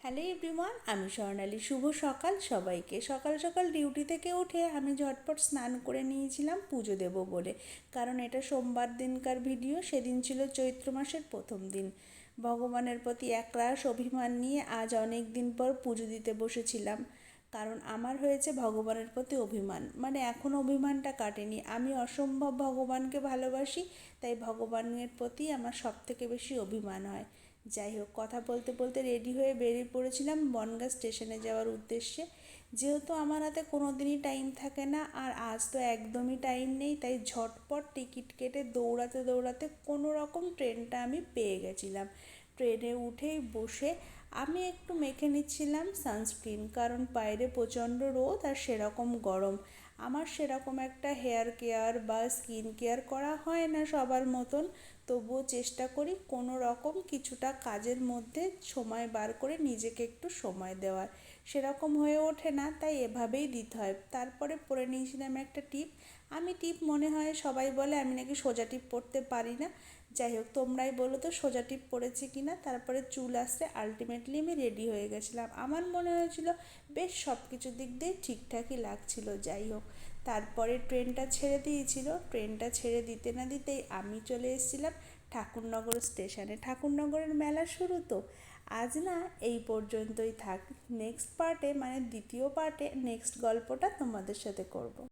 Hello everyone, আমি স্বর্ণালী। শুভ সকাল সবাইকে। সকাল সকাল ডিউটি থেকে উঠে আমি ঝটপট স্নান করে নিয়েছিলাম পুজো দেব বলে, কারণ এটা সোমবার দিনকার ভিডিও। সেদিন ছিল চৈত্র মাসের প্রথম দিন। ভগবানের প্রতি একরাশ অভিমান নিয়ে আজ অনেক দিন পর পুজো দিতে বসেছিলাম, কারণ আমার হয়েছে ভগবানের প্রতি অভিমান। মানে এখনও অভিমানটা কাটেনি। আমি অসম্ভব ভগবানকে ভালোবাসি, তাই ভগবানের প্রতি আমার সবথেকে বেশি অভিমান হয়। যাই হোক, কথা বলতে বলতে রেডি হয়ে বেরিয়ে পড়েছিলাম বনগাঁ স্টেশনে যাওয়ার উদ্দেশ্যে। যেহেতু আমার হাতে কোনো দিনই টাইম থাকে না, আর আজ তো একদমই টাইম নেই, তাই ঝটপট টিকিট কেটে দৌড়াতে দৌড়াতে কোনো রকম ট্রেনটা আমি পেয়ে গেছিলাম। ট্রেনে উঠেই বসে আমি একটু মেখে নিচ্ছিলাম সানস্ক্রিন, কারণ বাইরে প্রচণ্ড রোদ আর সেরকম গরম। আমার সেরকম একটা হেয়ার কেয়ার বা স্কিন কেয়ার করা হয় না সবার মতন, তবুও চেষ্টা করি কোনো রকম কিছুটা কাজের মধ্যে সময় বার করে নিজেকে একটু সময় দেওয়ার। সেরকম হয়ে ওঠে না, তাই এভাবেই দিতে হয়। তারপরে পরে নিয়েছিলাম একটা টিপ। আমি টিপ মনে হয় সবাই বলে আমি নাকি সোজা টিপ পরতে পারি না। যাই হোক, তোমরাই বলো তো সোজা টিপ পরেছি কি না। তারপরে চুল আসতে আলটিমেটলি আমি রেডি হয়ে গেছিলাম। আমার মনে হয়েছিল বেশ সব কিছু দিক দিয়ে ঠিকঠাকই লাগছিল। যাই হোক, তারপরে ট্রেনটা ছেড়ে দিয়েছিল। ট্রেনটা ছেড়ে দিতে না দিতেই আমি চলে এসেছিলাম ঠাকুরনগর স্টেশনে। ঠাকুরনগরের মেলা শুরু তো। আজ না এই পর্যন্তই থাক। নেক্সট পার্টে, মানে দ্বিতীয় পার্টে নেক্সট গল্পটা তোমাদের সাথে করব।